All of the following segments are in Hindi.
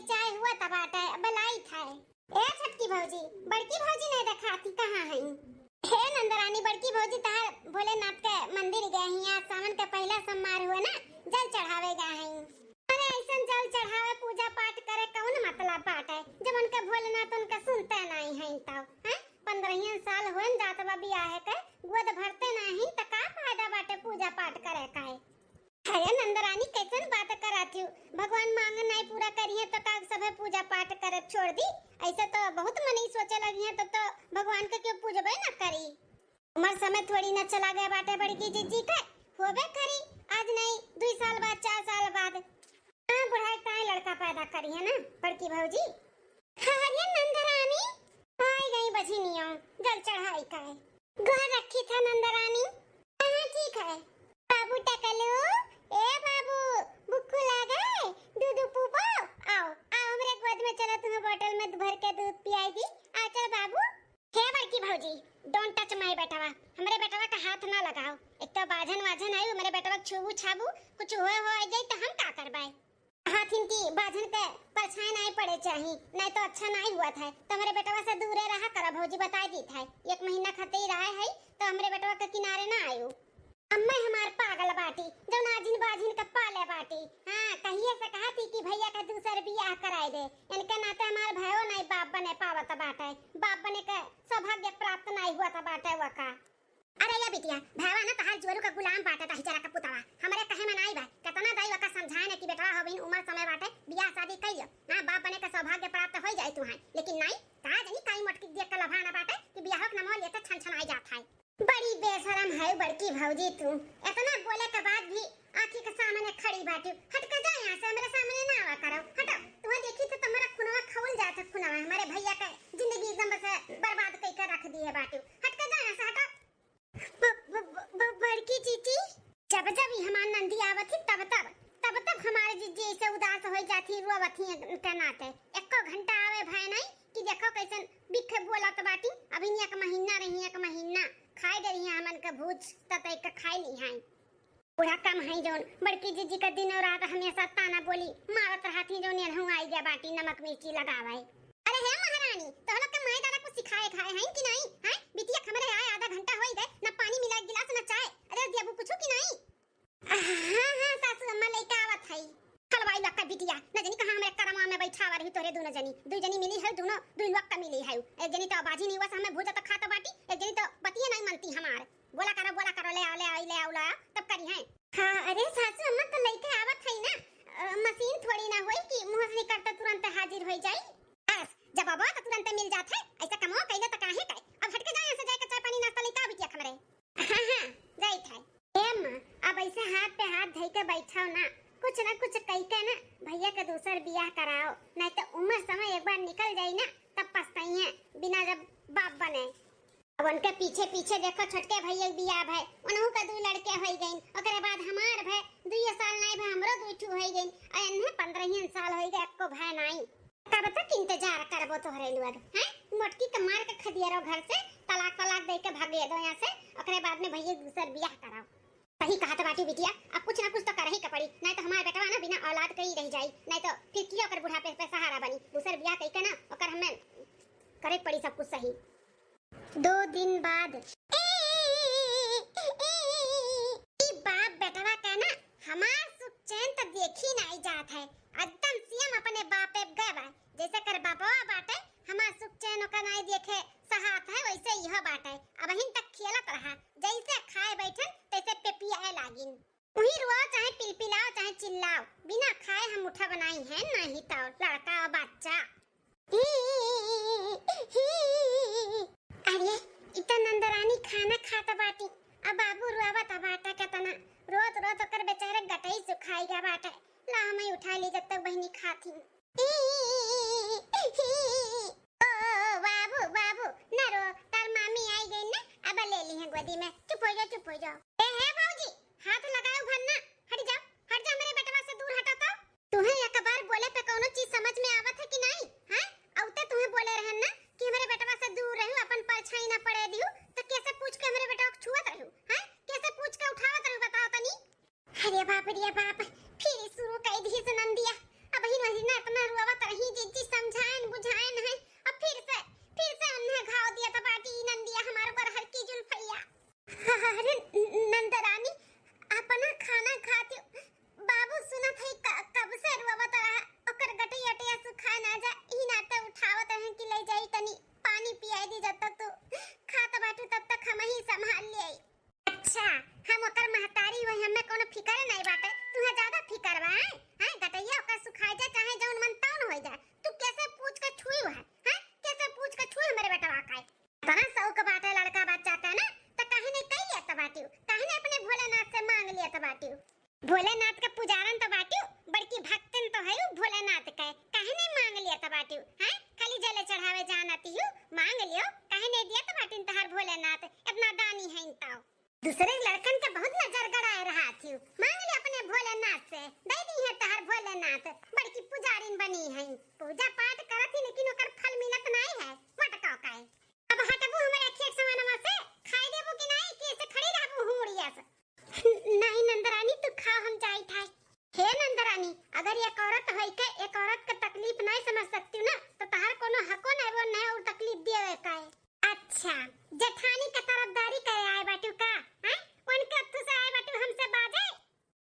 चाय हुआ तब आटा बलाई था। ए छटकी भौजी, बड़की भौजी नहीं दिखाती कहाँ है? हे नंदरानी, बड़की भौजी तार भोलेनाथ के मंदिर गए हैं, आज सावन का पहला सोमवार हुआ ना, जल चढ़ावे गए हैं। अरे ऐसा जल चढ़ावे पूजा पाठ करे कौन मतलब बात है? जब उनका भोलेनाथ उनका सुनते नहीं है तब हैं? 15 साल होन जात बा बियाह के, गोद भरते नहीं त का फायदा बाटे पूजा पाठ करे का है? अरे नंदरानी कैसन बात कराती हो? भगवान मांग नहीं पूरा करिए तो का सब पूजा पाठ करे छोड़ दी? ऐसा तो बहुत मनी सोचे लगी है तो भगवान के क्यों पूजबे न करी? उम्र समय थोड़ी न चला गया बाटे बड़की जीजी के, होबे करी आज नहीं 2 साल बाद 4 साल बाद। हां बुढ़ाई ताई लड़का पैदा करी है ना बड़की भौजी। अरे नंदरानी आई गई बझिनियों, जल चढ़ाई का है घर रखी था नंदरानी। हां ठीक है बाबू टकलू, ए बाबू भूख लगा है? दूध पीबो? आओ आओ हमरे गोद में चलो, तुम्हें बोतल में भर के दूध पियाई दी। आ चल बाबू। हे बड़की भौजी, डोंट टच माय बेटवा, हमरे बेटवा का हाथ ना लगाओ। एक तो बाजन वाजन आई, मेरे बेटवा छुबू छाबू कुछ हो जाए तो हम का करबाए? हाथ इनकी बाजन के परछाई नहीं पड़े चाहिए, नहीं तो अच्छा नहीं हुआ था। तो हमारे बेटवा से दूरे रहा करो, भौजी बता दी था। 1 महीना खते ही रहा है तो हमरे बेटवा के किनारे ना आयो। अम्मा हमार पागल बाटी जो नाजिन बाजिन का पाले बाटी। हां कहिए से कहती कि भैया का दूसर बियाह कराए दे, इनके नाते हमार भयो नहीं बाप बने पावत बाटे, बाप बने के सौभाग्य प्राप्त नहीं हुआ था बाटे वका। अरे या बिटिया भावा ना तहार जोरू का गुलाम बाटे ता हिजरा का पुतवा, हमरे कहे में नहीं बा कितना दाई वका समझाए ने कि बेटा होबिन उम्र समय बाटे बियाह शादी कइयो ना, बाप बने का सौभाग्य प्राप्त हो जाए तुहां। लेकिन नहीं का जनी काई मटकी देख के लभाना बाटे कि बियाह के नाम लेते छन आई जात है। बड़ी बेशरम है बड़की भौजी तू, इतना बोले के बाद भी आंखी के सामने खड़ी बाटी। हट के जा यहां से, मेरे सामने ना आवा करो। हटो, तुम्हें देखी तो तुम्हारा खुनवा खौल जात है। खुनवा हमारे भैया का जिंदगी एकदम बस बर्बाद कई कर रख दी है बाटी। हट के जा यहां से, हटो। बड़की जीजी जब जब हमार नंदी आवत थी तब हमारे जीजी ऐसे उदास हो जाती रोवती के नाते। एको घंटा आवे भय नहीं कि देखो कैसन बिखे बोलत बाटी। अभी 1 महीना रही, 1 महीना खाए दे रही हमन के भूज ततई के खाई ली हैं। पूरा कम है जोन बड़की जीजी का दिन और रात हमेशा ताना बोली मारत रहती जो नेहू आई गया बाटी नमक मिर्ची लगावे। अरे हे महारानी तो लोग के माई दादा को सिखाए खाए हैं कि नहीं? हैं बिटिया हमरे आए आधा घंटा होई गए, ना पानी मिला गिलास ना चाय। अरे दियाबू कुछ कि नहीं? हां सासू अम्मा लेके आवत है। हलवाई लक्का बिटिया न जनी कहां हमरे करमा में बैठावा रही तोरे दोनों जनी, 2 जनी मिली है, दोनों 2 लक्का मिली है। एक जनी तो बाजी नहीं हुआ हमें भूजा तो खाता बाटी, एक जनी तो बतिया नहीं मनती हमार। बोला करो ले आओ तब करी है। हां अरे सासू अम्मा तो लेके आवत है ना, मशीन थोड़ी ना होई कि मुंह से निकलता तुरंत हाजिर हो जाई। बस जब आबो तो तुरंत मिल जात है। ऐसा कमो कइले त काहे कई? अब हट के जा यहां से, जाके चाय पानी नाश्ता लेके आ बिटिया हमरे। हां जाई था। ए मां अब ऐसे हाथ पे हाथ धई के बैठाओ ना, कुछ ना कुछ कही के ना भैया का दूसर बियाह कराओ, नहीं तो उम्र समय एक बार निकल जाई ना तब पछताई है बिना जब बाप बने। अब उनके पीछे पीछे देखो छोटके भैया बियाह भय, उनहु का 2 लड़के होई गइन, ओकरे बाद हमार भय 2 साल नहीं भय हमरो 2 ठू होई गइन, और इन्हें 15 साल होई गए एको भय नहीं। तब तक इंतजार करबो तोहरे लोग हैं? मोटकी के मार के खदियारो घर से तलाक दे के भागे दो यहां से, ओकरे बाद में भैया दूसर बियाह कराओ। सही कहा तो बाटी बिटिया, अब कुछ ना कुछ तो कर ही पड़ी, नहीं तो हमारे बेटवा ना बिना औलाद के ही रह जाई, नहीं तो फिर किया कर बुढ़ापे पे सहारा बनी। दूसर बियाह कई के ना ओकर हमें करे पड़ी सब कुछ सही। 2 दिन बाद बाप बेटवा का ना हमार सुख चैन तो देखी नहीं जात है। एकदम सीएम अपने बाप पे गए बा, जैसे कर बापवा बाटे हमार सुख चैन का नहीं देखे सहात है, वैसे यह बाटे। अब हिन तक खेलत रहा, जैसे खाए बैठन तैसे पेपियाए लागिन। वही रुआओ चाहे पिलपिलाओ चाहे चिल्लाओ, बिना खाए हम उठा बनाई है नहीं तो लड़का और बच्चा। अरे इतना नंदरानी खाना खाता बाटी, अब बाबू रुआवत बाटा केतना रोज कर बेचारे गटई सुखाई गया बाटा। ला हमें उठा ली जब तक बहनी खाती। बाबू ना रो, तार मामी आई गई ना, अब ले ली है गोदी में। चुप हो जाओ। ए हे भौजी हाथ लगाओ भन्ना, हट जा मेरे बेटवा से दूर हटा तो। तुम्हें एक बार बोले पे कोनो चीज समझ में आवत है कि नहीं? हैं औते तुम्हें बोले रहन ना कि हमारे बेटवा से दूर रहू, अपन परछाई ना पड़े दियो, तो कैसे पूछ के हमारे बेटवा को छुआत रहू? हैं कैसे पूछ के उठावत रहू बताओ तनी। अरे बाप रे बाप, फिर शुरू कर दी से नंदिया। अब ही ना इतना रुआवत रही दूसरे लड़कन के बहुत नजर गड़ाए रहा थी। मांग ले अपने भोलेनाथ से, दे दी है तहर भोलेनाथ। बड़की पुजारिन बनी है, पूजा पाठ करत ही लेकिन ओकर फल मिलत नहीं है। मटका काए अब हटबू हमरे खेत समानमा से, खाई देबू कि नहीं कि ऐसे खड़ी रहबू हुड़िया से? नहीं नंदरानी तू खा, हम जाई थाई। हे नंदरानी, अगर एक औरत है के एक औरत का तकलीफ नहीं समझ सकती ना तो तहर कोनो हको नहीं वो नहीं और तकलीफ देवे का है। अच्छा जेठानी का तरफदारी करे आए बाटू का हैं? उनके अत्तू से आए बाटू हमसे बाजे?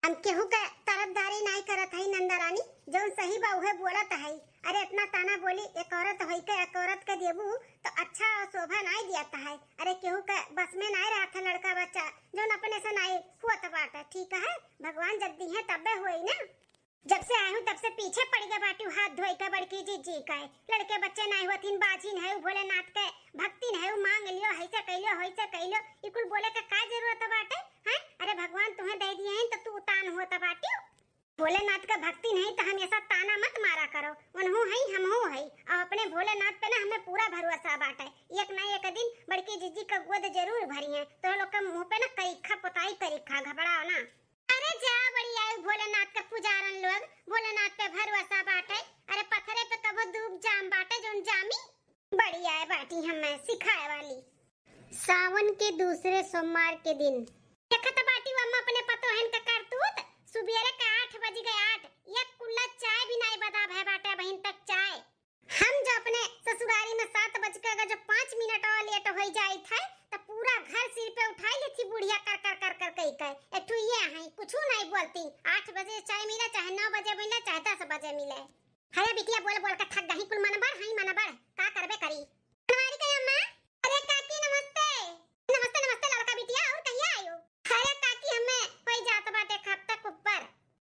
हम केहू का तरफदारी नहीं करत है नंदरानी, जो सही बा उहे बोलत है। अरे इतना ताना बोली एक औरत होई के एक औरत के देबू तो अच्छा और शोभा नहीं दियाता है। अरे केहू का बस में नहीं रहा था लड़का बच्चा जो अपने से नहीं हुआ तो बात है। ठीक है भगवान जब दी है तबे हुई ना। जब से आए हूँ तब से पीछे पड़ गया बाटू हाथ धोई का बड़की जी का है। लड़के बच्चे नहीं होतीन, बाजीन है भोलेनाथ के भक्तिन है, मांग लियो ऐसे कैलो वैसे कैलो, इकुल बोले का का जरूरत बाटे हैं? अरे भगवान तुम्हें दे दिए हैं तो तू तान होता बाटू। भोलेनाथ का भक्ति नहीं तो हमेशा ताना मत मारा करो। उनहु है हमहु है और अपने भोलेनाथ पे ना हमें पूरा भरोसा बाटे। एक ना एक दिन बड़की जीजी का गोद जरूर भरी है तो लोग के मुंह पे ना कईखा पोताई करीखा घबराओ ना। अरे जा बढ़िया भोलेनाथ का पुजारन लोग, भोलेनाथ पे भरोसा बाटे। अरे पत्थरे पे कबो डूब जाम बाटे जोन जामी। बढ़िया है बाटी हमें सिखाए वाली। सावन के दूसरे सोमवार के दिन देखत बाटी अम्मा अपने पतोहन का करतूत। सुबेरे के 8 बज गए 8, एक कुल्ला चाय भी नहीं बदा भे बाटे बहन तक चाय। हम जो अपने ससुरारी में 7 बज के अगर जो 5 मिनट और लेट हो जाई थे तो पूरा घर सिर पे उठाई लेती बुढ़िया कर कर कर कर कही कह एठू ये है कुछ नहीं बोलती। 8 बजे चाय मिले चाहे 9 बजे मिले चाहे 10 बजे मिले। अरे बिटिया बोल बोल के थक गई कुल मनबर हई मनबर का करबे करी। बनवारी के अम्मा। अरे काकी नमस्ते। नमस्ते नमस्ते लड़का बिटिया और कहिया आयो? अरे काकी हमें कोई जात बाटे खप तक ऊपर।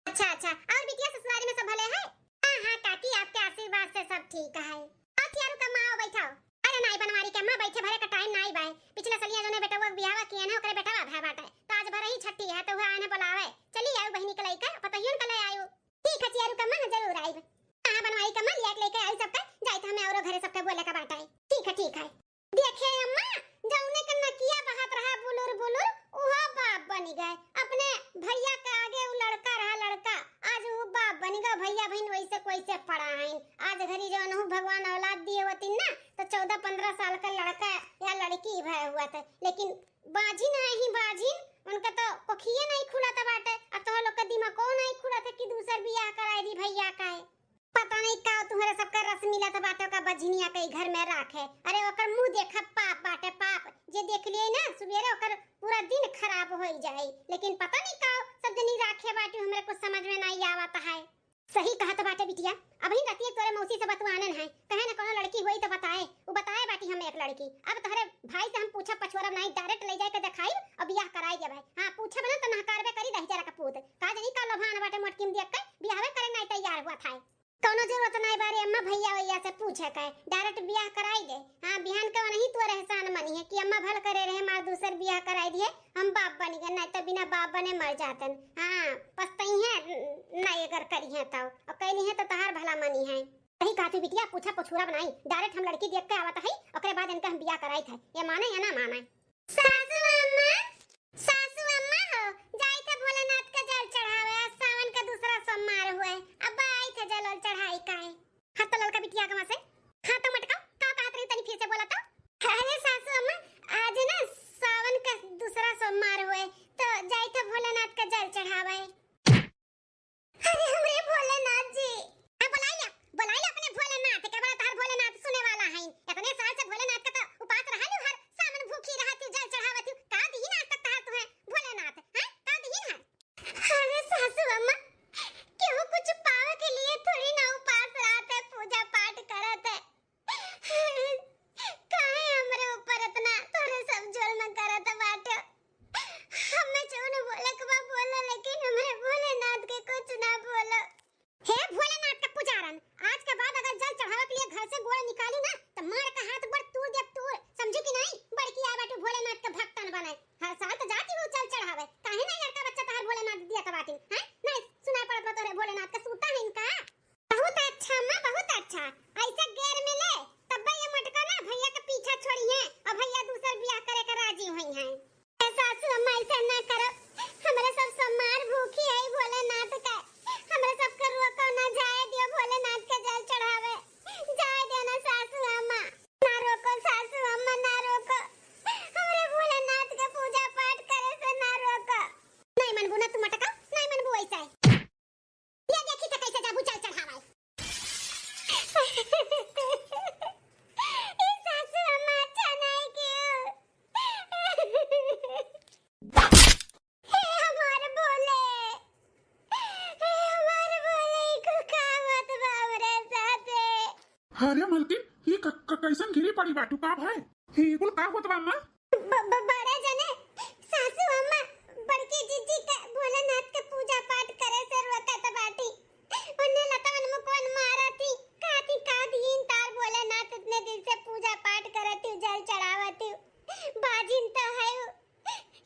अच्छा अच्छा और बिटिया ससुरारी में सब भले है? हां हां काकी आपके आशीर्वाद से सब ठीक है। और यार का मां बैठाओ। अरे नहीं बनवारी के अम्मा बैठे भरे का टाइम नहीं बाय। पिछले सलिया जो ने बेटा वो बियाह किए ना ओकरे बेटा भा बाटे तो आज भरे ही छट्टी है तो हुआ आने बुलावे। चली आयो बहनी के लइका पतहियन के ले आयो। ठीक है यार का मां जरूर आइब। हां बनवारी का मां लेके आई सबका जाई त हमें औरो घरे सबके बोले का बाटा है। ठीक है देखे अम्मा जौने के नकिया बहात रहा बुलुर बुलुर ओहा बाप बनी गए। अपने भैया के आगे वो लड़का रहा लड़का आज वो बाप बनी गए। भैया बहन वैसे कैसे पढ़ाएं आज घरी जो अनहु भगवान औलाद दिए होती ना तो 14-15 साल का लड़का या लड़की भय हुआ था लेकिन बाजी नहीं बाजिन उनका तो कोखिए नहीं खुला था बाटे। अब तो लोग का दिमाग को नहीं खुला था कि दूसर बियाह कराई दी भैया का है। पता नहीं का तुम्हारे सबका रस मिला था बाटे का बजनिया के घर में राखे। अरे ओकर मुंह देखा पाप बाटे पाप जे देख लिए ना सुबेरे ओकर पूरा दिन खराब हो जाए। लेकिन पता नहीं का सब जनी राखे बाटे हमरे कुछ समझ में नहीं आवता है। सही कहा तो बाटे बिटिया अभी राती तोरे मौसी से बतवानन है कहे ना कोनो लड़की होई तो बताए। वो बताए बाटी हमें एक लड़की। अब तोहरे भाई से हम पूछा पछोरा नहीं डायरेक्ट ले जाए के दिखाई और बियाह कराई दे भाई। हां पूछे बना तो नहकारबे करी दही जरा का पूत का जनी का लोभान बाटे मोटकीम देख के बियाहवे करे नहीं तैयार हुआ था। कोनो जरूरत नहीं बारे अम्मा भैया भैया से पूछे का डायरेक्ट बियाह कराई दे। हां बिहान का नहीं तो रहसान मनी है कि अम्मा भल करे रहे मार दूसर बियाह कराई दिए हम बाप बन गए नहीं तो बिना बाप बने मर जातन। हां पछतई है नहीं अगर करी है तो और कहनी है तो तहार भला मनी है। सही कहा तू बिटिया पूछा पछूरा बनाई डायरेक्ट हम लड़की देख के आवत है ओकरे बाद इनका हम बियाह कराई थे। ये माने या ना माने? सासू अम्मा हो जाई थे भोलेनाथ का जल चढ़ावे सावन का दूसरा सोमवार हुए अब आई थे जल चढ़ाई का है। हां तो लड़का बिटिया कहां से? हां तो मटका का कहत रही तनी फिर से बोला तो। अरे सासू अम्मा आज ना सावन का दूसरा सोमवार हुए तो जाई थे भोलेनाथ का जल चढ़ावे। अरे हमरे भोलेनाथ जी बुलाई ले अपने भोलेनाथ के बड़ा तार भोलेनाथ सुने वाला है। इतने साल से भोलेनाथ का तो उपास रहा हर सावन भूखी रहती जल चढ़ावती का दीन आज तक तार तुम्हें भोलेनाथ हैं का दीन है। अरे सासू अम्मा क्यों कुछ पावे के लिए थोड़ी ना उपास रहते पूजा पाठ करत अरे मलकिन ये कैसन घिरी पड़ी बाटू का भाई ये कुल का होत बा अम्मा? बड़े जने सासू अम्मा बड़की जीजी का भोलेनाथ के पूजा पाठ करे से रोकत बाटी। उन्हें लतावन मुकोन मारती काती का दिन तार भोलेनाथ इतने दिन से पूजा पाठ करती जल चढ़ावती बाजिन तो है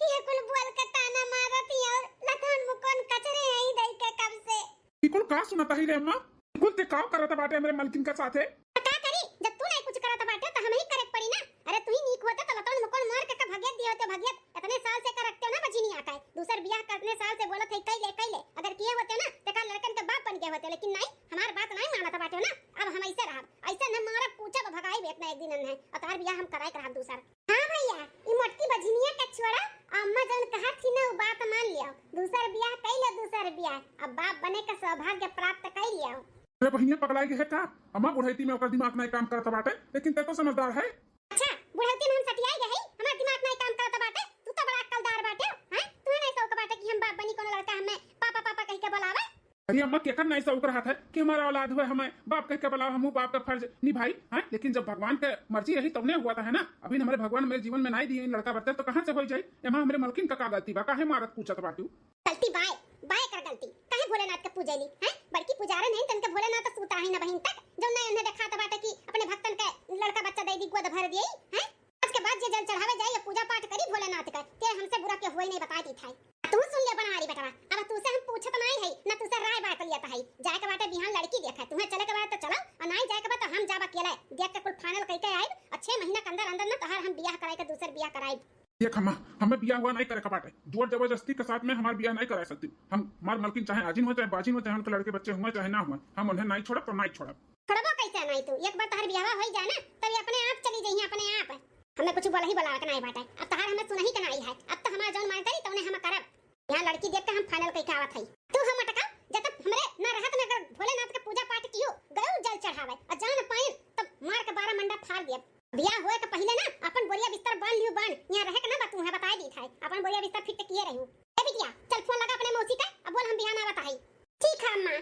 ये कुल बोल के ताना मारती और लतावन मुकोन कचरे यहीं दई के कब से ये कुल का सुनता ही रे अम्मा? कुल ते काम करत बाटे मेरे मलकिन का साथे। का करी जब तू नहीं कुछ करत बाटे तो हम ही करे पड़ी ना। अरे तू ही नीक होता तो लतावन मुकोन मार के भगियत दियो तो भगियत इतने साल से कर रखते हो ना बजी नहीं आता है। दूसर ब्याह करने साल से बोलत है कई ले अगर किए होते ना तो का लड़कन के बाप बन गए होते लेकिन नहीं हमार बात नहीं मानत बाटे ना। अब हम ऐसे रहब ऐसे न मारा पूछा भगाई बेट ना एक दिन है अतार ब्याह हम कराई करब दूसर। हां भैया ई मोटकी बजनिया के छोड़ा अम्मा जन कहा थी ना वो बात मान लियो दूसर ब्याह कइले दूसर ब्याह अब बाप बने का सौभाग्य प्राप्त कर लियो। अरे बहिनिया पगलाई के है का अम्मा बुढ़ैती में ओकर दिमाग नहीं काम करत बाटे लेकिन ते तो समझदार है। अच्छा बुढ़ौती में हम सटियाई गए हमार दिमाग नहीं काम करत बाटे तू तो बड़ा अक्लदार बाटे हैं तू नहीं सौक बाटे कि हम बाप बनी कोनो लड़का हमें पापा पापा कह के बुलावे। अरे अम्मा केकर नहीं सौक रहा था कि हमारा औलाद हुए हमें बाप कह के बुलाओ हम बाप का फर्ज निभाई है लेकिन जब भगवान के मर्जी रही तब नहीं हुआ था है ना। अभी हमारे भगवान मेरे जीवन में नहीं दिए लड़का बच्चा तो कहां से हो जाए। एमा हमारे मलकिन का गलती बा काहे मारत पूछत बाटू। गलती बाय कर गलती काहे भोलेनाथ के पूजेली हैं बड़की पुजारे नहीं तन के भोलेनाथ सूता है ना बहिन तक जो नहीं उन्हें देखा तो बाटे कि अपने भक्तन के लड़का बच्चा दे दी गोद भर दिए हैं। आज के बाद जे जल चढ़ावे जाए या पूजा पाठ करी भोलेनाथ का ते हमसे बुरा के होई नहीं बता दी था। तू सुन ले बनारी बेटा अब तू से हम पूछत नहीं है ना तू से राय बात लिया है जाए के बाटे बिहान लड़की देखा तुम्हें चले के बाद तो चलो और नहीं जाए के बाद तो हम जाब अकेले देख के कुल फाइनल कह के आए और 6 महीना के अंदर अंदर ना तोहार हम बियाह कराए के दूसर बियाह कराए। देख अम्मा हमें बियाह हुआ नहीं करे का बाटे जोर जबरदस्ती के साथ में हमारा बियाह नहीं करा सकती। हम हमार मलकिन चाहे आजिन हो चाहे बाजिन हो चाहे उनके लड़के बच्चे हुए चाहे ना हुए हम उन्हें नहीं छोड़ा तो नहीं छोड़ा। छोड़बो कैसे नहीं तू एक बार तोहार बियाह हो जाए ना तभी अपने आप चली जाइए अपने आप हमें कुछ बोला ही बोला के नहीं बाटे अब तोहार हमें सुनही के नहीं है अब तो हमारा जौन मान करी तौने हम करब। यहां लड़की देख के हम फाइनल कह के आवत हई तू हम अटका जब तक हमरे ना रहत में अगर भोलेनाथ के पूजा पाठ कियो गयो जल चढ़ावे और जान पाए तब मार के 12 मंडप फाड़ दिए। बियाह होए के पहले ना अपन बोरिया बिस्तर बांध लियो बांध यहां रहे के ना बात तुम्हें बता दी था अपन बोरिया बिस्तर फिट किए रहू। ए बिटिया चल फोन लगा अपने मौसी का अब बोल हम बिहान आवत हई। ठीक है अम्मा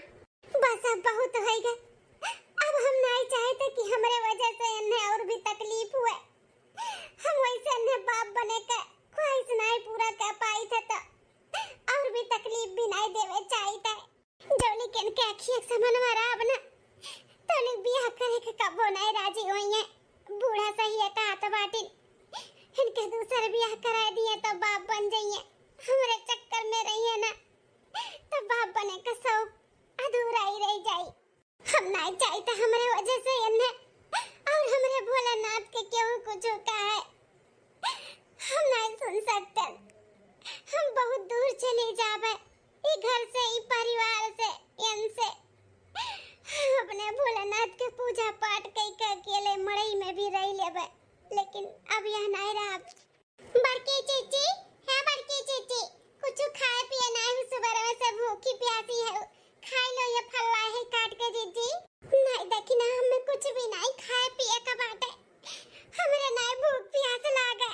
बस अब बहुत हो गए अब हम नहीं चाहते कि हमारे वजह से इन्हें और भी तकलीफ हुए। हम वैसे इन्हें बाप बने का ख्वाहिश नहीं पूरा कर पाई थे तो और भी तकलीफ भी नहीं देवे चाहिए जो लेकिन के अखियां समन मारा अब ना तो लोग बियाह करे के कबो नहीं राजी होई है। बूढ़ा सही है कहा तो बाटी इनके दूसरे बियाह करा दिए तो बाप बन जाइए हमारे चक्कर में रही है ना तो बाप बने का शौक अधूरा ही रह जाए। हम नहीं चाहते हमारे वजह से इन्हें और हमारे भोलेनाथ के क्यों कुछ होता है हम नहीं सुन सकते। हम बहुत दूर चले जावे ये घर से ये परिवार से इनसे अपने भोलेनाथ के पूजा पाठ कई के अकेले मड़ई में भी रह लेबे लेकिन अब यह नहीं रहा। बड़की चीची है बड़की चीची कुछ खाए पिए नहीं सुबह में से भूखी प्यासी है खाई लो ये फल्ला है काट के जीजी नहीं देखी ना हमें कुछ भी नहीं खाए पिए का बाटे हमरे नहीं भूख प्यास लागे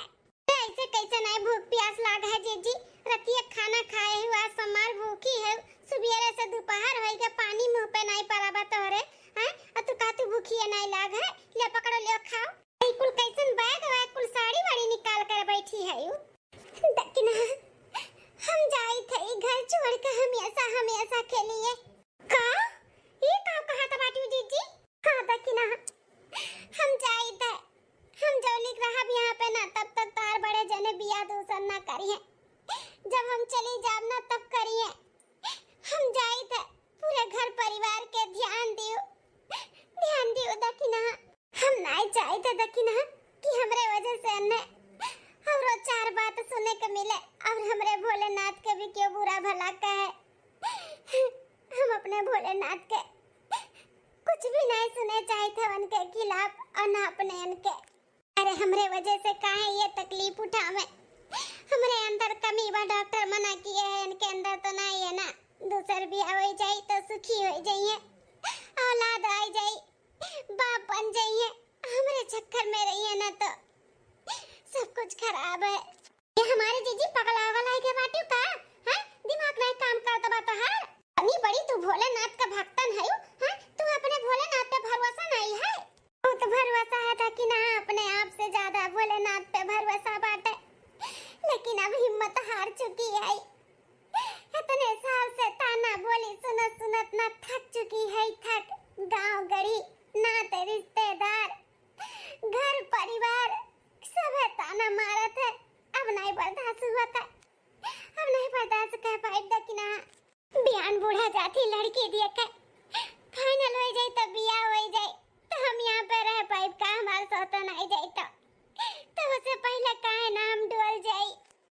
ऐसे कैसे नहीं भूख प्यास लागा है जीजी रतिया खाना खाए हुआ समार भूखी है सुबेरे से दोपहर होई के पानी मुंह पे नहीं पराबा तोरे हैं और तू का तू भूखी है नहीं लाग है ले पकड़ो ले खाओ ई कुल कैसन बैग है कुल साड़ी वाड़ी निकाल कर बैठी है यू दकिना हम जाई थे घर छोड़ के हमेशा के लिए का ये का कहा था बाटी जीजी हां दकिना हम जाई थे हम जो लिख रहा भी यहाँ पे ना तब तक तार बड़े जने बिया दूसर ना करिए जब हम चली जाब ना तब करिए हम जाई थे पूरे घर परिवार के ध्यान दियो दकिना हम नहीं चाहते दकिना कि हमरे वजह से ने और चार बात सुने के मिले और हमरे भोलेनाथ के भी क्यों बुरा भला कहे। हम अपने भोलेनाथ के कुछ भी नहीं सुने चाहते उनके खिलाफ और ना अपने उनके। अरे हमरे वजह से काहे ये तकलीफ उठावे हमरे अंदर कमी बा डॉक्टर मना किए है इनके अंदर तो नहीं है ना दूसर भी हो जाए तो सुखी हो जाइए औलाद आ जाए बाप बन जाइए हमरे चक्कर में रही है ना तो सब कुछ खराब है। ये हमारे जीजी पगला वाला है के बाटू का है दिमाग नहीं काम करता बा तो है अनी बड़ी तू भोलेनाथ का भक्तन है हैं तू अपने भोलेनाथ पे भरोसा नहीं है गांव गढ़ी, नाते रिश्तेदार, घर परिवार सब है ताना मारत है। अब नहीं बर्दाश्त हुआ था, अब नहीं बर्दाश्त कर पाई दकिना। बियान बूढ़ा जाती लड़की दिए के फाइनल हो जाए तब बियाह हो जाए तो हम यहाँ पे रह पाइब का? हमारे सोता नहीं जाए तो उससे पहले काहे नाम डोल जाए।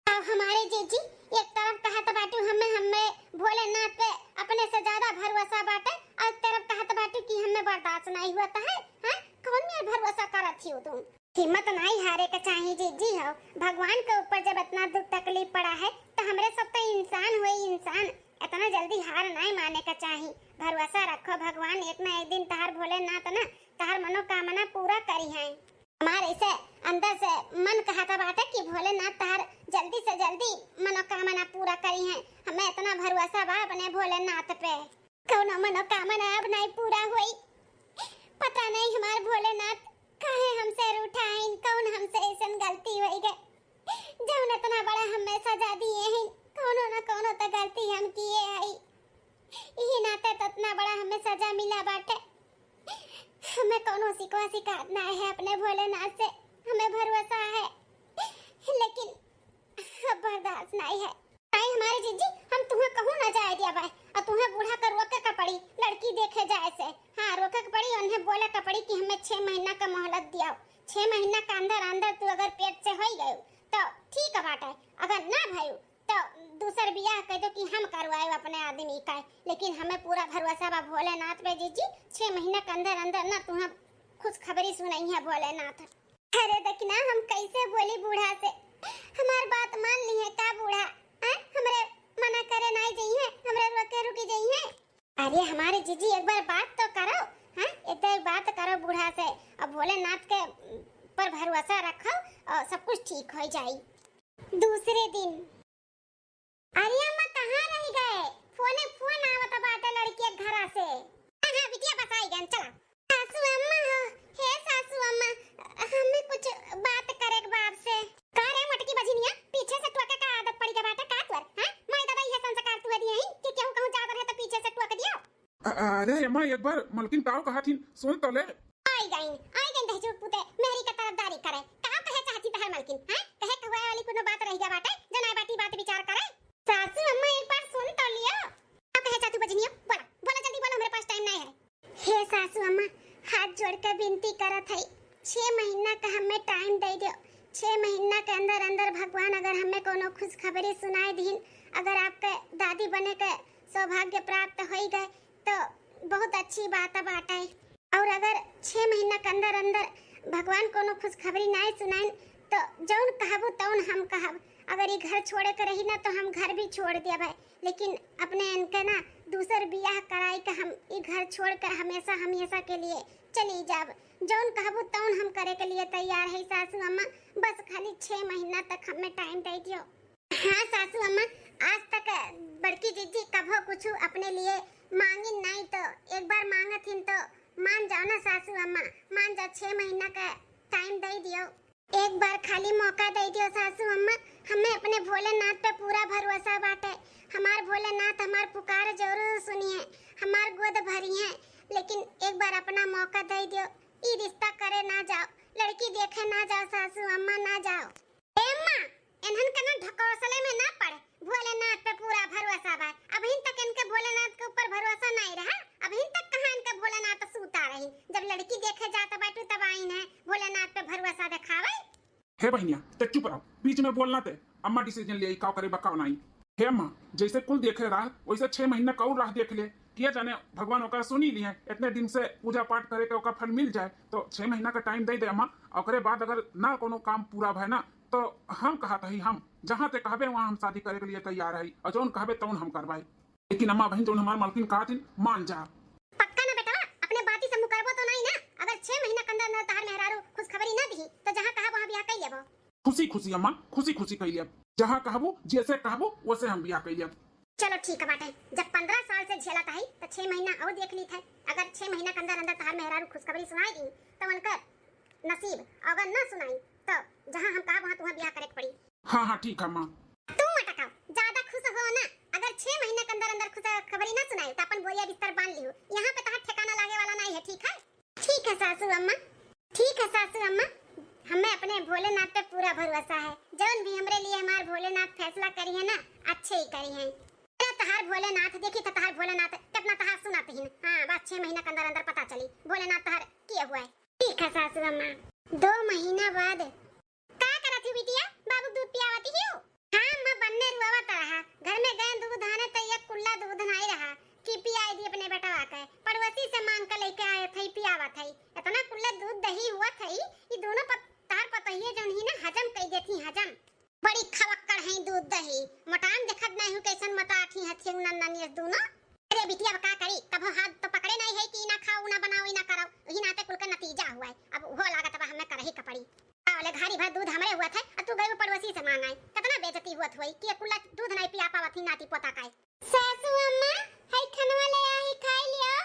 अब हमारे जीजी एक तरफ कहा तो बाटू हमें भोलेनाथ पे अपने से ज्यादा भरोसा बाटे, और एक तरफ कहा तो बाटू कि हमें बर्दाश्त नहीं हुआ है। हां कौन में भरोसा करत हो तुम? हिम्मत नहीं हारे के चाहिए जीजी हो। भगवान के ऊपर जब इतना दुख तकलीफ पड़ा है तो हमरे सब तो इंसान हुए, इंसान इतना जल्दी हार नहीं माने का चाहिए। भरोसा रखो, भगवान एक ना एक दिन तहार भोलेनाथ ना तहार मनोकामना पूरा करी है। हमारे से अंदर से मन कहता बाटे कि भोलेनाथ तहार जल्दी से जल्दी मनोकामना पूरा करी है। हमें इतना भरोसा बा अपने भोलेनाथ पे। कौन मनोकामना अब नहीं पूरा हुई, पता नहीं हमार भोलेनाथ काहे हमसे रूठा है। कौन हमसे ऐसन गलती हुई गए जब इतना बड़ा हमें सजा दिए हैं। कोनो ना कोनो तो गलती हम किए है, यही नाते तो इतना बड़ा हमें सजा मिला बाटे। हमें कोनो सिकवा शिकायत ना है अपने भोलेनाथ से, हमें भरोसा है, लेकिन अब बर्दाश्त नहीं है। आई हमारे जीजी हम तुम्हें कहूँ ना जाए दिया भाई, और तुम्हें बूढ़ा कर रोके का पड़ी लड़की देखे जाए से। हाँ रोके का पड़ी, उन्हें बोले का पड़ी कि हमें 6 महीना का मोहलत दिया। 6 महीना का अंदर तू अगर पेट से हो गए तो ठीक है बात है, अगर ना भाई तो दूसर बियाह कह दो कि हम करवाए अपने आदमी का। लेकिन हमें पूरा भरोसा बा भोलेनाथ पे जीजी। 6 महीना के अंदर ना तुम्हें खुश खबरी सुनाई है भोलेनाथ। अरे देखना हम कैसे बोली बूढ़ा से, हमार बात मान ली है का बूढ़ा? हमरे मना करे नहीं जाइए, हमरे रोके रुकी जाइए। अरे हमारे जीजी एक बार बात तो करो, हां एक बात करो बूढ़ा से, और भोलेनाथ के पर भरोसा रखो और सब कुछ ठीक हो जाए। दूसरे दिन अरे अम्मा कहाँ रह गए? फोन आवत बाटे लड़की के घर से। हां बिटिया बस आई गन, चला। सासू अम्मा हो, हे सासू अम्मा हमें कुछ बात करे के बाप से। का रे मटकी बजनिया, पीछे से टोके का आदत पड़ी के बाटे का तोर? हां मैं दादा ये संस्कार तू दिए हैं कि केहू कहूं जात रहे तो पीछे से टोक दियो। अरे अम्मा एक बार मलकिन ताऊ कहा थी सुन तो ले। आई गई दहजू पुते मेरी का तरफदारी करे। का कहे चाहती तहर मलकिन? हां कहे कहवा वाली कोनो बात रह गया बाटे, जना बात विचार करे। सासू अम्मा एक बार सुन तो लियो। क्या कहे चाहती बजनिया? बोला जल्दी बोला, हमारे पास टाइम नहीं है। हे सासू अम्मा हाथ जोड़ कर विनती करत है, 6 महीना का हमें टाइम दे दियो। 6 महीना के अंदर भगवान अगर हमें कोनो खुश खबरी सुनाई दीन, अगर आपके दादी बने के सौभाग्य प्राप्त हो गए तो बहुत अच्छी बात बाटे। और अगर 6 महीना के अंदर भगवान कोनो खुश खबरी नहीं सुनाइन तो जौन कहबो तौन हम कहब। अगर ये घर छोड़े के रही ना तो हम घर भी छोड़ दिया भाई, लेकिन अपने इनके ना दूसर बियाह कराई के हम ये घर छोड़ कर हमेशा के लिए चली जाब। जौन कहबो तौन हम करे के लिए तैयार है सासू अम्मा, बस खाली 6 महीना तक हमें टाइम दे दियो। हाँ सासू अम्मा आज तक बड़की जीजी कभो कुछ अपने लिए मांगी नहीं, तो एक बार मांगथिन तो मान जाओ ना सासू अम्मा, मान जाओ। 6 महीना का टाइम दे दियो, एक बार खाली मौका दे दियो सासू अम्मा। हमें अपने भोलेनाथ पे पूरा भरोसा बाटे। हमार भोलेनाथ हमार पुकार जरूर सुनिए, हमार गोद भरी है, लेकिन एक बार अपना मौका दे दियो। ई रिश्ता करे ना जाओ, लड़की देखे ना जाओ सासू अम्मा, ना जाओ। ए अम्मा इन्हन के ना ढकोसले में ना पड़े, भोलेनाथ पे पूरा भरोसा बा। अभी तक इनके भोलेनाथ के ऊपर भरोसा नहीं रहा, अभी तक कहां इनके भोलेनाथ सूता रही। जब लड़की देखे जाता बाटू तब आइन है भोलेनाथ पे भरोसा दिखावे। हे बहनिया ते चुप रहो, बीच में बोलना ते अम्मा डिसीजन ले का करे बकाव नहीं। हे अम्मा जैसे कुल देखे राह वैसे 6 महीना का और राह देख ले, किया जाने भगवान ओका सुनी लिए इतने दिन से पूजा पाठ करे के ओका फल मिल जाए तो 6 महीना का टाइम दे दे अम्मा। ओकरे बाद अगर ना कोनो काम पूरा भय ना तो हम कहत ही हम जहाँ ते कहबे वहाँ हम शादी करे के लिए तैयार है, और जौन कहबे तौन हम करवाई। लेकिन अम्मा बहन जौन हमार मालकिन कहथिन मान जा। पक्का ना बेटा, अपने बाती से मुकरबो तो नहीं ना? अगर 6 महीना के अंदर तार मेहरारू खुशखबरी ना दी तो जहाँ कहा वहाँ बियाह कर लेबो। खुशी अम्मा खुशी कर लिया, जहाँ कहबो जैसे कहबो वैसे हम बियाह कर लिया। चलो ठीक है बात है, जब 15 साल से झेलता है तो 6 महीना और देख ली था। अगर 6 महीना के अंदर तार मेहरारू खुशखबरी सुनाई दी तो उनका नसीब, अगर ना सुनाई तो जहाँ हम कहा वहाँ तुम्हें बियाह करे पड़ी। हाँ ठीक है माँ। तुम मटकाओ, ज्यादा खुश हो ना। अगर 6 महीने के अंदर खुशखबरी ना सुनाई तो अपन बोरिया बिस्तर बांध लियो। यहाँ पे तहां ठिकाना लागे वाला नहीं है, ठीक सासू अम्मा। ठीक है सासू अम्मा, हमें अपने भोलेनाथ पे पूरा भरोसा है। जौन भी हमरे लिए हमार भोलेनाथ फैसला करी है ना, अच्छे ही करी है। तहार भोलेनाथ देखी तो तहार भोलेनाथ कितना तहार सुनाते हैं। हाँ, बात 6 महीना के अंदर अंदर पता चली भोलेनाथ तहार किया हुआ है। ठीक है सासू अम्मा। 2 महीना बाद का करा थी बिटिया? बाबू दूध पियावती ही हो? हाँ अम्मा, बनने रुआवत रहा। घर में गए दूध आने तो एक कुल्ला दूध नहीं रहा कि पियाई दी अपने बेटा के। पड़ोसी से मांग कर लेके आए थे, पियावा थे। इतना कुल्ला दूध दही हुआ थे। ये दोनों तार पतइये जौन ही ना हजम कई देती हजम। बड़ी खवक्कड़ है दूध दही। मटान देखत नहीं हूं कैसन मटाठी हथियन नन्नन ये दोनों। अरे बिटिया का करी, तब हाथ तो पकड़े नहीं है कि ना खाओ ना बनाओ ना करो। वही नाते कुल का नतीजा हुआ है। अब वो लागत अब हमें करही कपड़ी। वाले घारी भर दूध हमरे हुआ था और तू गई पड़ोसी से मांगाई। कितना बेइज्जती हुआ थई कि कुल्ला दूध नहीं पिया पावत ही नाती पोता काई। सासू अम्मा, हई खनवा ले आई खाई लियो।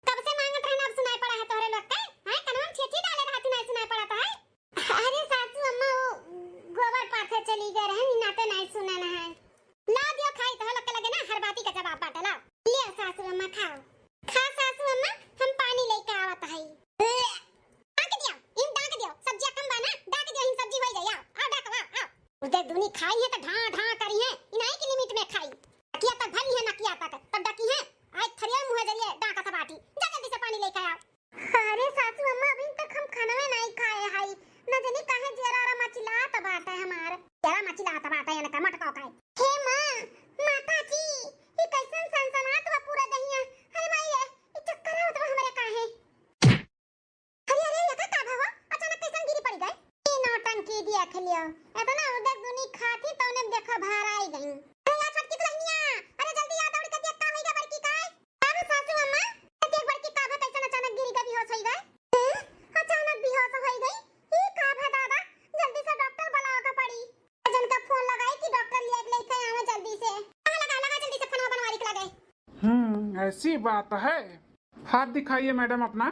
कब से मांगत रहना, अब सुनाई पड़ा है तोहरे लोग के? हां, कनवा में छेछी डाले रहती नहीं सुनाई पड़ा है। अरे सासू अम्मा, गोबर पाथे चली गए रहन, नाते नहीं सुने ना है। ला दियो खाई तो लोग के लगे ना हर बाती का जवाब बाटे। ला ले सासू अम्मा खाओ। खा सासू अम्मा, हम पानी लेके आवत हई। डाक दियो, इन डाक दियो। सब्जी कम बना, डाक दियो, इन सब्जी होई जाई। आओ डाक आओ। उधर दुनी खाई है तो ढा ढा करी है, इनाई की लिमिट में खाई। किया तक भली है ना किया तक तब डकी है। आज थरिया मुंह जरिए डाका था बाटी। जा जल्दी से पानी लेके आओ। अरे सासू अम्मा, अभी तक हम खाना में नहीं खाए हई। न जाने काहे जरा मचिला त बाटे हमार। जरा मचिला त बाटे या न मटका खाए। हे मां, माता जी, ये कैसन सनसनात बा पूरा दहिया। अरे माई, ये चक्कर आवत बा हमरे काहे। अरे अरे, ये का भावा अचानक कैसन गिरी पड़ गए? ये नौटंकी दिया खलियो। इतना उधर दुनी खाती तो ने देखो बाहर आई गई। अरे यार छटकी तो लहनिया, अरे जल्दी आ दौड़ के देख का होइगा बड़की काय। अरे सासू अम्मा, देख बड़की का भा कैसन अचानक गिरी का बेहोश होई गए। अचानक बेहोश हो गई। ये का भा दादा, जल्दी से डॉक्टर बुलाओ का पड़ी। जन का फोन लगाई कि डॉक्टर लेके आवे जल्दी से। लगा जल्दी से फोन बनवारी के लगे। ऐसी बात है। हाथ दिखाइए मैडम अपना।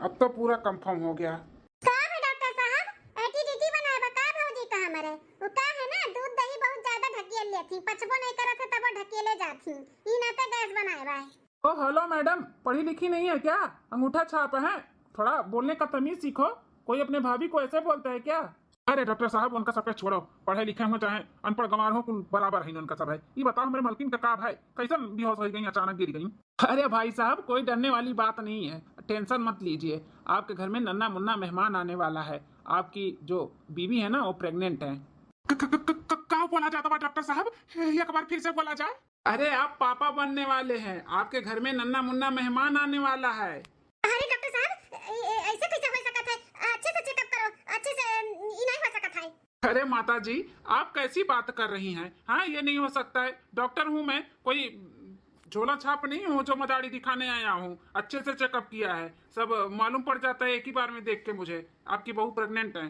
अब तो पूरा कंफर्म हो गया। का है डॉक्टर साहब, एटीडीटी बनाए बका भौजी का हमारे। वो का है ना, दूध दही बहुत ज्यादा ढकेल लेती, पचबो नहीं करत है तब ढकेले जाती। ई नाते गैस बनाए बा। ओ हेलो मैडम, पढ़ी लिखी नहीं है क्या? अंगूठा छाप है, थोड़ा बोलने का तमीज सीखो। कोई अपने भाभी को ऐसे बोलता है क्या? अरे डॉक्टर साहब, उनका सब छोड़ो। पढ़े लिखे हो चाहे अनपढ़ गंवार हो, कुल बराबर है उनका सब है। ये बताओ मेरे मलकिन का का भाई कैसन बेहोश हो गई, अचानक गिर गई? अरे भाई साहब, कोई डरने वाली बात नहीं है, टेंशन मत लीजिए। आपके घर में नन्ना मुन्ना मेहमान आने वाला है। आपकी जो बीवी है ना, वो प्रेग्नेंट है। क्या बोला जाता है डॉक्टर साहब? एक बार फिर से बोला जाए। अरे आप पापा बनने वाले हैं, आपके घर में नन्ना मुन्ना मेहमान आने वाला है। अरे डॉक्टर साहब, ऐसे कैसे हो सकता है? अच्छे से चेकअप करो, अच्छे से ई नहीं हो सकता है। अरे माता जी, आप कैसी बात कर रही हैं? हाँ, ये नहीं हो सकता है। डॉक्टर हूँ मैं, कोई झोला छाप नहीं हूँ जो मदारी दिखाने आया हूँ। अच्छे से चेकअप किया है, सब मालूम पड़ जाता है एक ही बार में देख के मुझे। आपकी बहू प्रेग्नेंट है।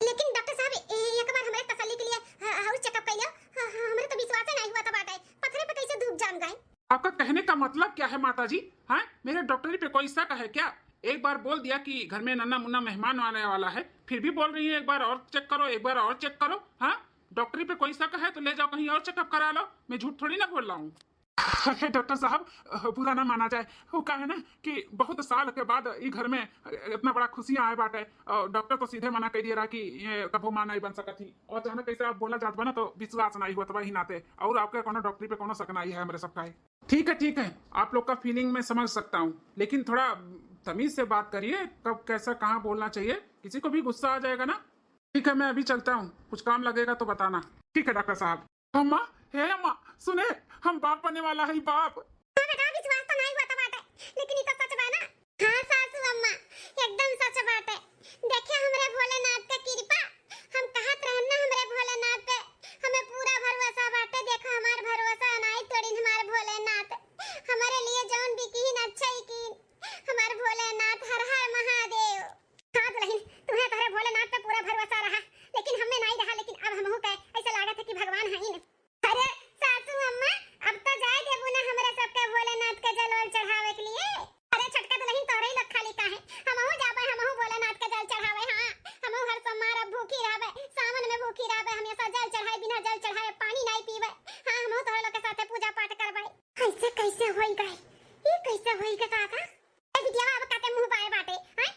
लेकिन डॉक्टर साहब, एक बार हमारे तसल्ली के लिए हाउस चेकअप कर लियो। हमारे तो विश्वास ही नहीं हुआ था बाटे। पत्थरे पे कैसे धूप जाम गए? आपका कहने का मतलब क्या है माता जी? हाँ, मेरे डॉक्टरी पे कोई शक है क्या? एक बार बोल दिया कि घर में नन्ना मुन्ना मेहमान आने वाला है, फिर भी बोल रही है एक बार और चेक करो, एक बार और चेक करो। हाँ, डॉक्टरी पे कोई शक है तो ले जाओ कहीं और चेकअप करा लो। मैं झूठ थोड़ी ना बोल रहा हूँ। अरे डॉक्टर साहब, बुरा ना माना जाए। वो का है ना कि बहुत साल के बाद ये घर में इतना बड़ा खुशियां आए बाटे। और डॉक्टर तो सीधे मना कर दिया रहा कि ये कभू मां नहीं बन सकती। और अचानक कैसे आप बोला जात बना तो विश्वास नहीं हुआ ही नाते। और आपके कोनो डॉक्टरी पे कोनो शक नहीं है मेरे सबका। ठीक है, आप लोग का फीलिंग मैं समझ सकता हूँ, लेकिन थोड़ा तमीज से बात करिए। कब कैसा कहाँ बोलना चाहिए, किसी को भी गुस्सा आ जाएगा ना। ठीक है, मैं अभी चलता हूँ, कुछ काम लगेगा तो बताना। ठीक है डॉक्टर साहब। अम्मा, हे अम्मा सुने, हम बाप बनने वाला है, बाप। बेटा, विश्वास तो नहीं हुआ था बाटे, लेकिन ये तो सच बा ना। हाँ सासू अम्मा, एकदम सच बात है। देखिए हमरे भोलेनाथ का कृपा, हम कहत रहन ना हमरे भोलेनाथ पे हमें पूरा भरोसा बाटे। देखो हमार भरोसा नहीं तोड़ी हमार भोलेनाथ। हमारे लिए जौन भी कीन अच्छा ही कीन। हमार भोलेनाथ हर हर महादेव। हाँ दुल्हन, तुम्हें तुम्हारे भोलेनाथ पे पूरा भरोसा रहा, लेकिन हमें नहीं रहा। लेकिन अब हमहू के ऐसा लागत है कि भगवान है ही ना। अरे सासू अम्मा, अब तो जाए देबू ना हमरे सबके भोलेनाथ के जल वल चढ़ावे के लिए। अरे छटका दुल्हन तोरे ही लखा लिखा है, हमहू जाबे, हमहू भोलेनाथ के जल चढ़ावे। हाँ, हमहू हर सोमवार अब भूखी रहबे, सावन में भूखी रहबे, हमेशा जल चढ़ाए, बिना जल चढ़ाए पानी नहीं पीबे। हाँ, हमहू तोरे लोग के साथे पूजा पाठ करबे। ऐसे कैसे होई गए? ये कैसे होई के काका? ए बिटिया अब काते मुंह पाए बाटे, हां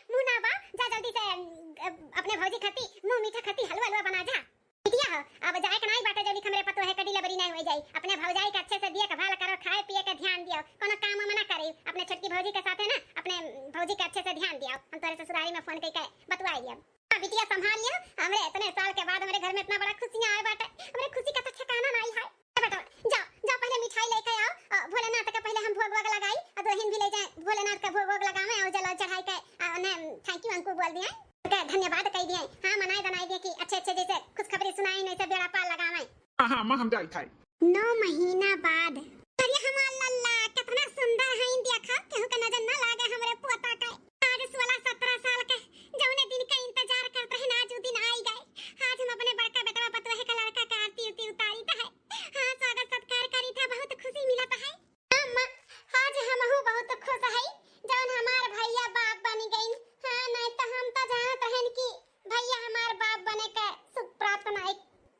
अपने भौजी खाती मुंह मीठा खाती हलवा हलवा बना जा बिटिया हो। अब जाए के नहीं बाटे जोली हमरे पतो है कडी लबरी नहीं हो जाई। अपने भौजाई के अच्छे से दिए के भाल करो, खाए पिए के ध्यान दियो, कोनो काम मना करी। अपने छोटकी भौजी के साथ है ना अपने भौजी के अच्छे से ध्यान दियो। हम तोरे ससुराली में फोन करके बतवाई दियो। बिटिया संभाल लियो। हमरे इतने साल के बाद हमारे घर में इतना बड़ा खुशियां आए बाटे, हमरे खुशी का तो ठिकाना नहीं है। बेटा जाओ जाओ पहले मिठाई लेके आओ, भोलेनाथ के पहले हम भोग वोग लगाई और दोहिन भी ले जाए भोलेनाथ का भोग वोग लगावे और जल चढ़ाई के उन्हें थैंक यू अंकु बोल दिए, धन्यवाद कह दिए। हां मनाई दनाई दिए कि अच्छे अच्छे जैसे खुशखबरी सुनाई नहीं से बेड़ा पार लगावे। हां मां हम जाई थाई 9 महीना बाद। अरे हमार लल्ला कितना सुंदर है देखा, केहू के नजर ना लागे हमरे पोता के। आज 16-17 साल के जौने दिन का इंतजार करते हैं आज वो दिन आई गए। आज हम अपने बड़का बेटा पतोहे का लड़का का आरती उती उतारी था है। हां स्वागत सत्कार करी था, बहुत खुशी मिलत है। अम्मा आज हमहू बहुत खुश है जौन हमार भैया बाप बन गई। हां नहीं तो हम तो जानत रहन कि भैया हमार बाप बने के सुख प्राप्त नहीं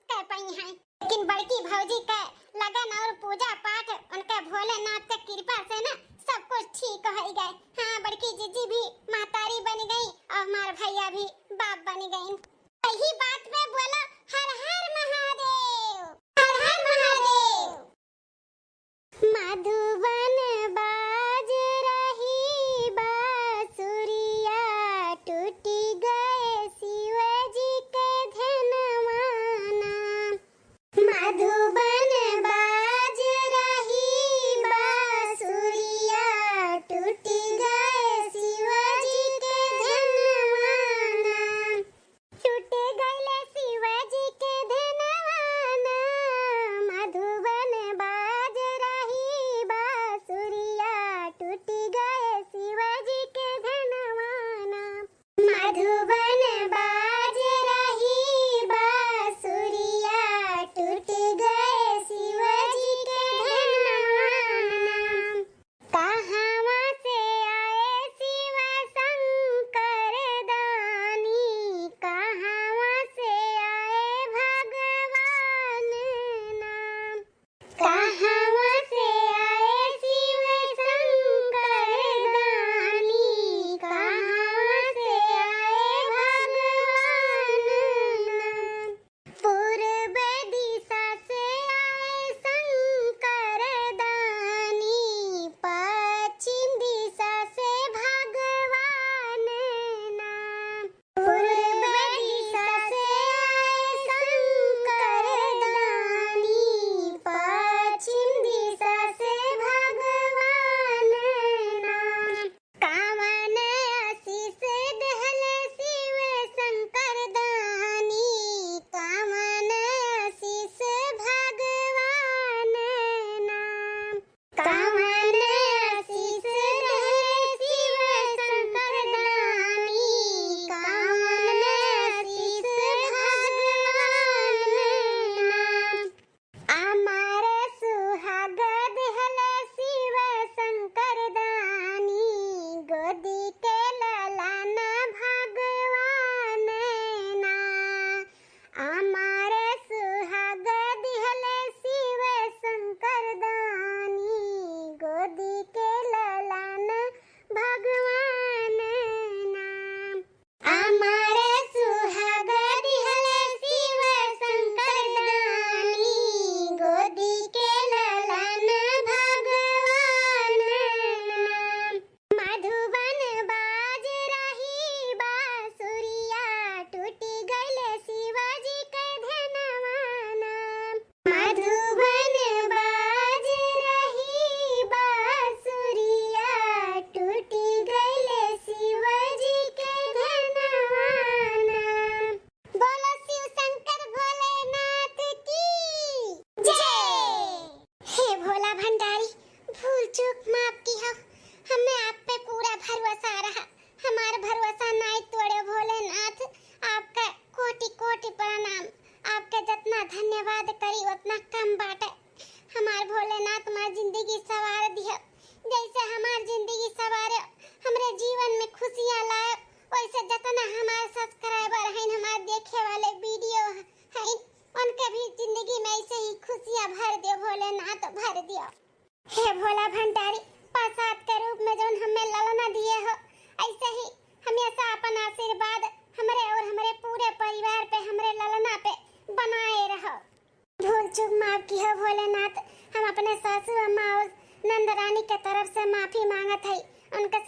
कर पाई हैं, लेकिन बड़की भौजी के लगन और पूजा पाठ उनके भोलेनाथ के कृपा से ना सब कुछ ठीक हो गए। हाँ बड़की जीजी भी महतारी बन गई और हमारे भैया भी बाप बन गए। यही बात पे बोलो हर हर महादेव, हर हर महादेव। मधुबन बाज रही बांसुरिया, टूटी गए शिव जी के ध्यानवाना। मधुबन बाज रही बांसुरिया, टूटी गए शिव जी के धनवाना। टूट गए शिव जी के धनवाना। मधुबन बाज रही बांसुरिया, टूटी गए शिव जी के धनवाना। मधुबन बाज रही बांसुरिया, टूट गए शिव जी के धनवाना। कहाँ से आए शिव शंकर दानी, कहाँ से आए भगवान नाम। कहाँ से आए शिव शंकर दानी, कहाँ से आए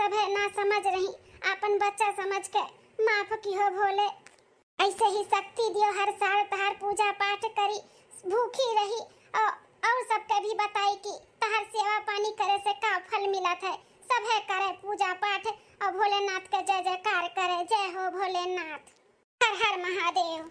सब है ना समझ रही, अपन बच्चा समझ के माफ की हो भोले। ऐसे ही शक्ति दियो, हर साल तहार पूजा पाठ करी, भूखी रही और सबके भी बताई कि तहार सेवा पानी करे से का फल मिलत है। सब है करे पूजा पाठ और भोलेनाथ के जय जयकार करे। जय हो भोलेनाथ, हर हर महादेव।